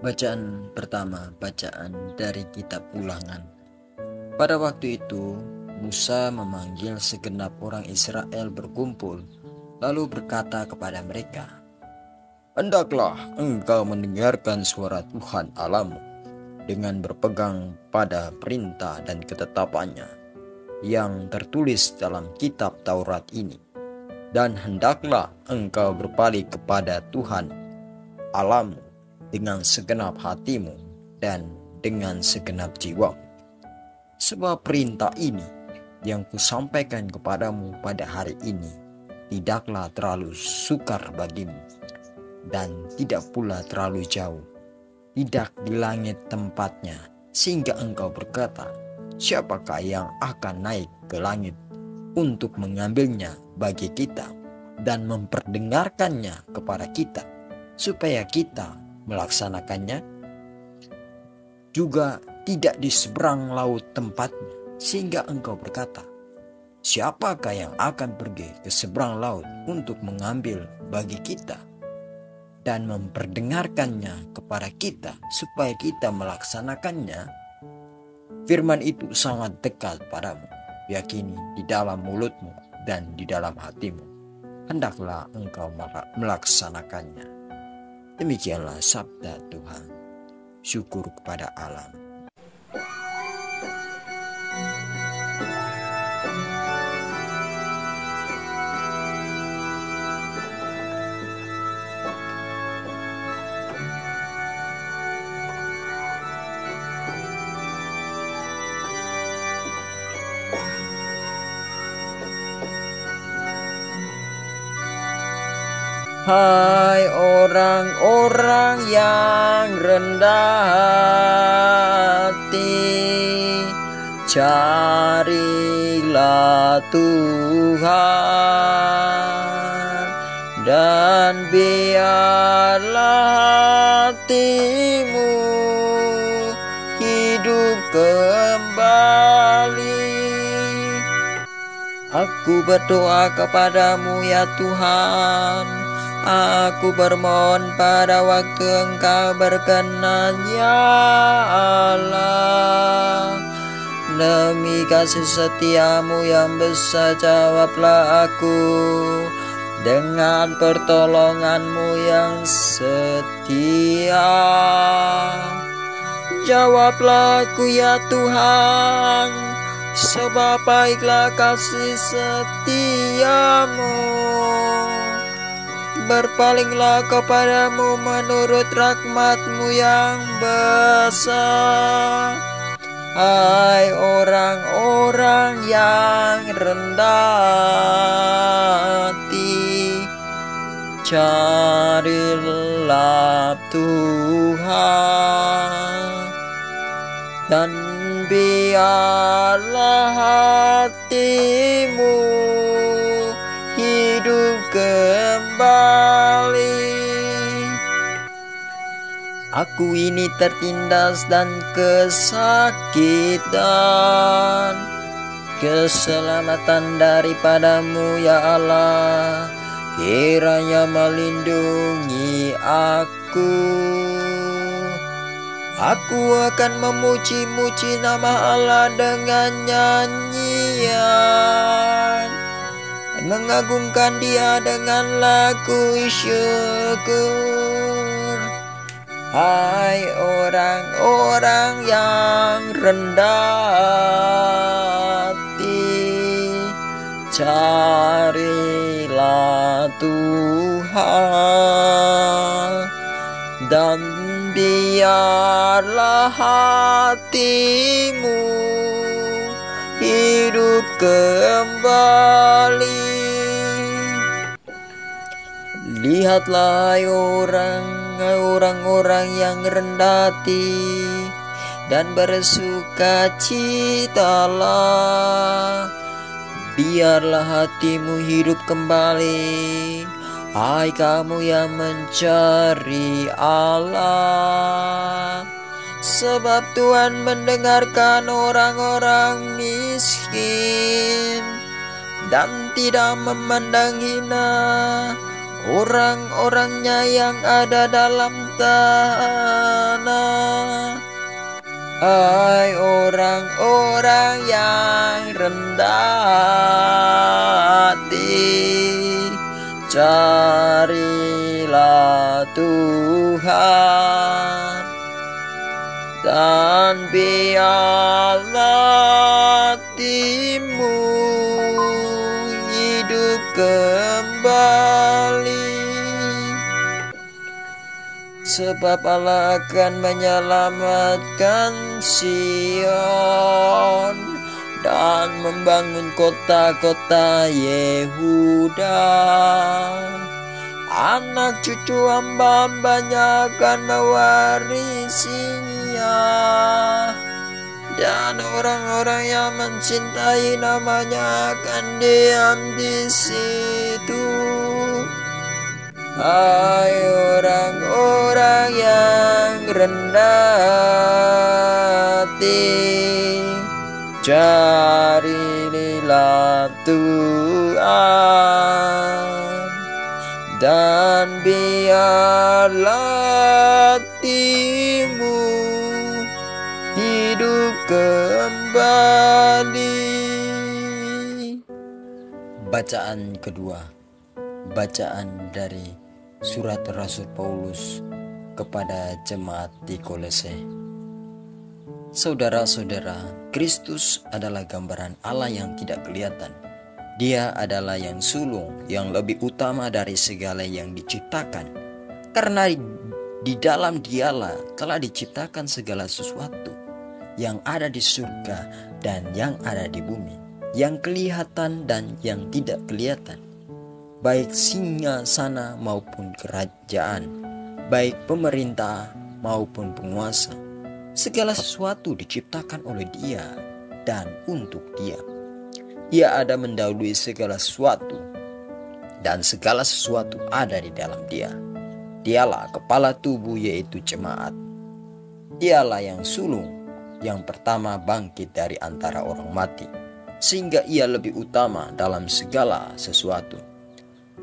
Bacaan pertama, bacaan dari kitab Ulangan. Pada waktu itu, Musa memanggil segenap orang Israel berkumpul, lalu berkata kepada mereka, "Hendaklah engkau mendengarkan suara Tuhan Allahmu dengan berpegang pada perintah dan ketetapannya yang tertulis dalam kitab Taurat ini. Dan hendaklah engkau berpaling kepada Tuhan Allahmu dengan segenap hatimu dan dengan segenap jiwamu. Sebab perintah ini yang kusampaikan kepadamu pada hari ini tidaklah terlalu sukar bagimu, dan tidak pula terlalu jauh, tidak di langit tempatnya, sehingga engkau berkata, siapakah yang akan naik ke langit untuk mengambilnya bagi kita dan memperdengarkannya kepada kita, supaya kita melaksanakannya? Juga tidak di seberang laut tempatnya, sehingga engkau berkata, siapakah yang akan pergi ke seberang laut untuk mengambil bagi kita dan memperdengarkannya kepada kita, supaya kita melaksanakannya? Firman itu sangat dekat padamu, yakini di dalam mulutmu dan di dalam hatimu. Hendaklah engkau melaksanakannya. Demikianlah sabda Tuhan. Syukur kepada Allah. Hai orang-orang yang rendah hati, carilah Tuhan, dan biarlah hatimu hidup kembali. Aku berdoa kepadamu ya Tuhan, aku bermohon pada waktu Engkau berkenan ya Allah. Demi kasih setiamu yang besar, jawablah aku dengan pertolonganmu yang setia. Jawablah aku ya Tuhan, sebab baiklah kasih setiamu. Berpalinglah kepadamu menurut rahmat-Mu yang besar. Hai orang-orang yang rendah hati, carilah Tuhan, dan biarlah hatimu hidup kembali. Aku ini tertindas dan kesakitan, keselamatan daripadamu ya Allah, kiranya melindungi aku. Aku akan memuji-muji nama Allah dengan nyanyian, dan mengagungkan Dia dengan lagu syukur. Hai orang-orang yang rendah hati, carilah Tuhan, dan biarlah hatimu hidup kembali. Lihatlah orang-orang yang rendah hati, dan bersukacitalah. Biarlah hatimu hidup kembali, hai kamu yang mencari Allah. Sebab Tuhan mendengarkan orang-orang miskin, dan tidak memandang hina orang-orangnya yang ada dalam tahanan. Hai orang-orang yang rendah hati, carilah Tuhan, dan biarlah hatimu hidup kembali. Sebab Allah akan menyelamatkan Sion dan membangun kota-kota Yehuda. Anak cucu hamba-hambanya akan mewarisinya, dan orang-orang yang mencintai namanya akan diam di situ. Hai orang-orang yang rendah hati, carilah Tuhan, dan biarlah hatimu hidup kembali. Bacaan kedua, bacaan dari Surat Rasul Paulus kepada jemaat di Kolose. Saudara-saudara, Kristus adalah gambaran Allah yang tidak kelihatan. Dia adalah yang sulung, yang lebih utama dari segala yang diciptakan. Karena di dalam Dialah telah diciptakan segala sesuatu, yang ada di surga dan yang ada di bumi, yang kelihatan dan yang tidak kelihatan, baik singgasana maupun kerajaan, baik pemerintah maupun penguasa. Segala sesuatu diciptakan oleh Dia dan untuk Dia. Ia ada mendahului segala sesuatu, dan segala sesuatu ada di dalam Dia. Dialah kepala tubuh, yaitu jemaat. Dialah yang sulung, yang pertama bangkit dari antara orang mati, sehingga Ia lebih utama dalam segala sesuatu.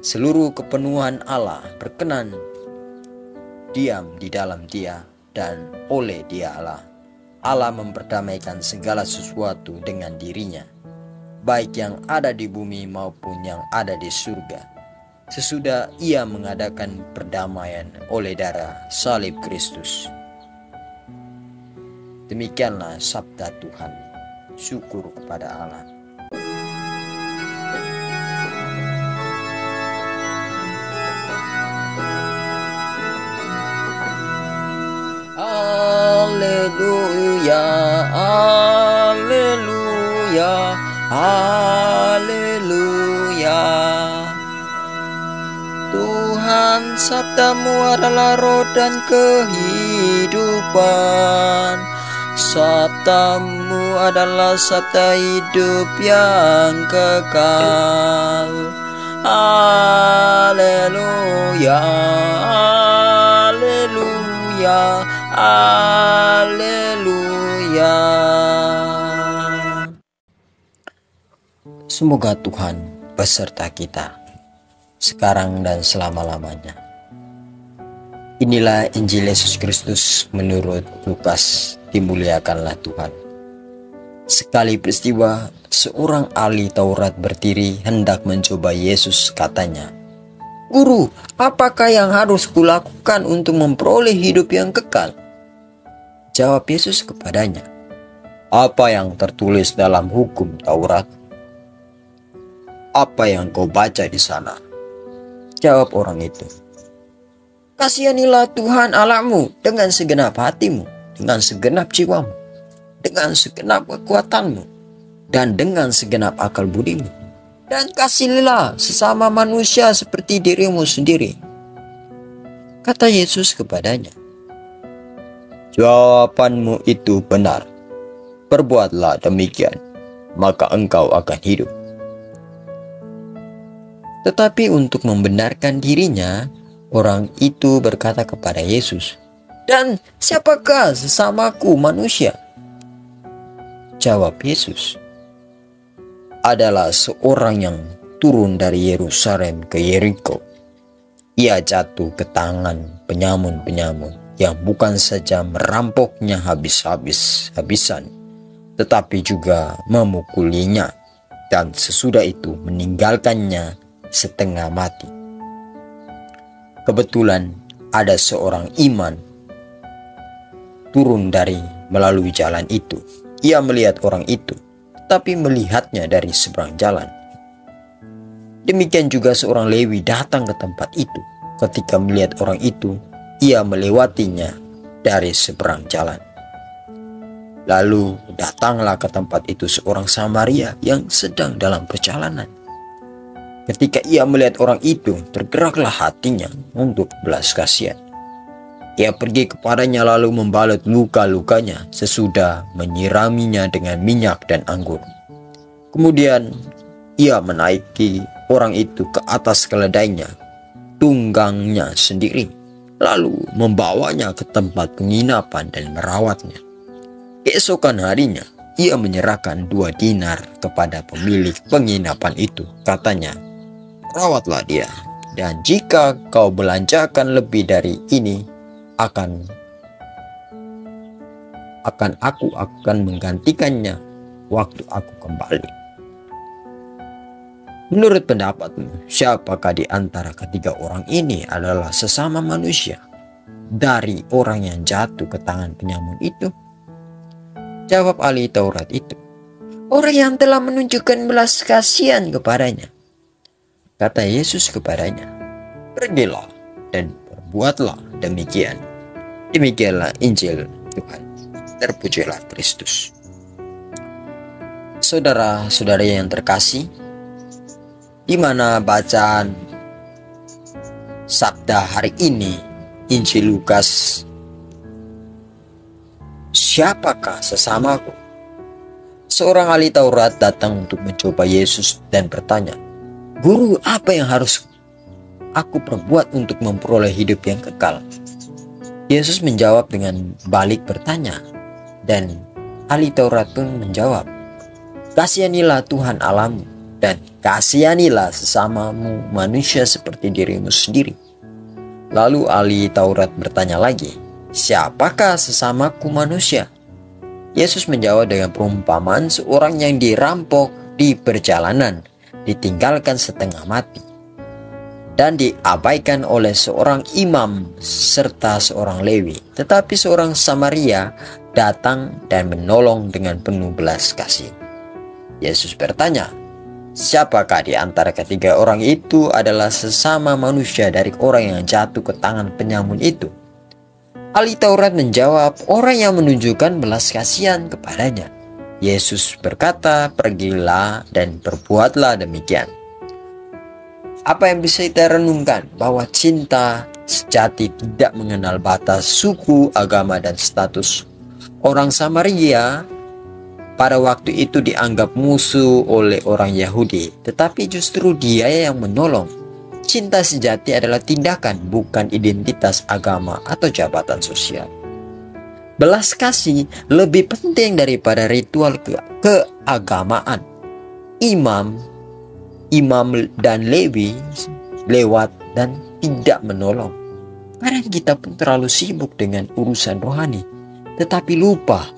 Seluruh kepenuhan Allah berkenan diam di dalam Dia, dan oleh Dialah Allah memperdamaikan segala sesuatu dengan dirinya, baik yang ada di bumi maupun yang ada di surga, sesudah Ia mengadakan perdamaian oleh darah salib Kristus. Demikianlah sabda Tuhan. Syukur kepada Allah. Haleluya, haleluya, haleluya. Tuhan, sabdamu adalah roh dan kehidupan. Sabdamu adalah sabda hidup yang kekal. Haleluya, haleluya, haleluya. Semoga Tuhan beserta kita sekarang dan selama-lamanya. Inilah Injil Yesus Kristus menurut Lukas. Dimuliakanlah Tuhan. Sekali peristiwa, seorang ahli Taurat berdiri hendak mencoba Yesus. Katanya, "Guru, apakah yang harus kulakukan untuk memperoleh hidup yang kekal?" Jawab Yesus kepadanya, "Apa yang tertulis dalam hukum Taurat? Apa yang kau baca di sana?" Jawab orang itu, "Kasihanilah Tuhan Allahmu dengan segenap hatimu, dengan segenap jiwamu, dengan segenap kekuatanmu, dan dengan segenap akal budimu. Dan kasihilah sesama manusia seperti dirimu sendiri." Kata Yesus kepadanya, "Jawabanmu itu benar. Perbuatlah demikian, maka engkau akan hidup." Tetapi untuk membenarkan dirinya, orang itu berkata kepada Yesus, "Dan siapakah sesamaku manusia?" Jawab Yesus, "Adalah seorang yang turun dari Yerusalem ke Yeriko. Ia jatuh ke tangan penyamun-penyamun yang bukan saja merampoknya habis-habisan, tetapi juga memukulinya, dan sesudah itu meninggalkannya setengah mati. Kebetulan ada seorang iman turun dari melalui jalan itu. Ia melihat orang itu, tapi melihatnya dari seberang jalan. Demikian juga seorang Lewi datang ke tempat itu. Ketika melihat orang itu, ia melewatinya dari seberang jalan. Lalu datanglah ke tempat itu seorang Samaria yang sedang dalam perjalanan. Ketika ia melihat orang itu, tergeraklah hatinya untuk belas kasihan. Ia pergi kepadanya lalu membalut luka-lukanya sesudah menyiraminya dengan minyak dan anggur. Kemudian ia menaiki orang itu ke atas keledainya, tunggangnya sendiri, lalu membawanya ke tempat penginapan dan merawatnya. Keesokan harinya, ia menyerahkan 2 dinar kepada pemilik penginapan itu. Katanya, "Rawatlah dia, dan jika kau belanjakan lebih dari ini, akan aku akan menggantikannya waktu aku kembali." Menurut pendapatmu, siapakah di antara ketiga orang ini adalah sesama manusia dari orang yang jatuh ke tangan penyamun itu? Jawab ahli Taurat itu, "Orang yang telah menunjukkan belas kasihan kepadanya." Kata Yesus kepadanya, "Pergilah dan perbuatlah demikian." Demikianlah Injil Tuhan. Terpujilah Kristus. Saudara-saudari yang terkasih, di mana bacaan sabda hari ini, Injil Lukas, "Siapakah sesamaku?" Seorang ahli Taurat datang untuk mencoba Yesus dan bertanya, "Guru, apa yang harus aku perbuat untuk memperoleh hidup yang kekal?" Yesus menjawab dengan balik bertanya, dan ahli Taurat pun menjawab, "Kasihanilah Tuhan Allahmu, dan kasihanilah sesamamu manusia seperti dirimu sendiri." Lalu ahli Taurat bertanya lagi, "Siapakah sesamaku manusia?" Yesus menjawab dengan perumpamaan seorang yang dirampok di perjalanan, ditinggalkan setengah mati, dan diabaikan oleh seorang imam serta seorang Lewi. Tetapi seorang Samaria datang dan menolong dengan penuh belas kasih. Yesus bertanya, "Siapakah di antara ketiga orang itu adalah sesama manusia dari orang yang jatuh ke tangan penyamun itu?" Ahli Taurat menjawab, "Orang yang menunjukkan belas kasihan kepadanya." Yesus berkata, "Pergilah dan perbuatlah demikian." Apa yang bisa kita renungkan? Bahwa cinta sejati tidak mengenal batas suku, agama, dan status. Orang Samaria pada waktu itu dianggap musuh oleh orang Yahudi, tetapi justru dia yang menolong. Cinta sejati adalah tindakan, bukan identitas agama atau jabatan sosial. Belas kasih lebih penting daripada ritual keagamaan. Imam dan Lewi lewat dan tidak menolong. Kadang kita pun terlalu sibuk dengan urusan rohani, tetapi lupa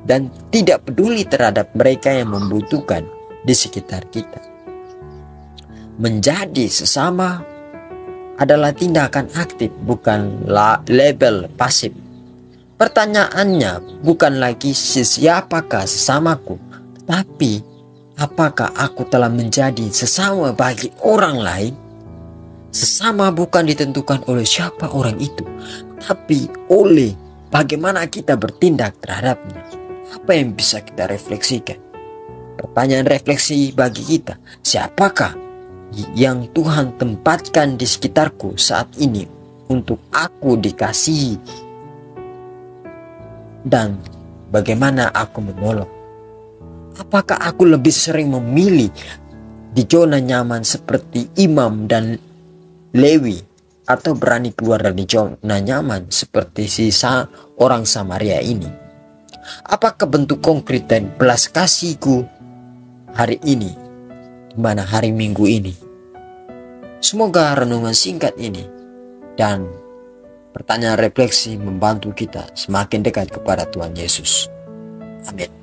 dan tidak peduli terhadap mereka yang membutuhkan di sekitar kita. Menjadi sesama adalah tindakan aktif, bukan label pasif. Pertanyaannya bukan lagi siapakah sesamaku, tapi apakah aku telah menjadi sesama bagi orang lain? Sesama bukan ditentukan oleh siapa orang itu, tapi oleh bagaimana kita bertindak terhadapnya. Apa yang bisa kita refleksikan? Pertanyaan refleksi bagi kita, siapakah yang Tuhan tempatkan di sekitarku saat ini untuk aku dikasihi, dan bagaimana aku menolong? Apakah aku lebih sering memilih di zona nyaman seperti imam dan Lewi, atau berani keluar dari zona nyaman seperti orang Samaria ini? Apakah bentuk konkret dan belas kasihku hari ini, di mana hari Minggu ini? Semoga renungan singkat ini dan pertanyaan refleksi membantu kita semakin dekat kepada Tuhan Yesus. Amin.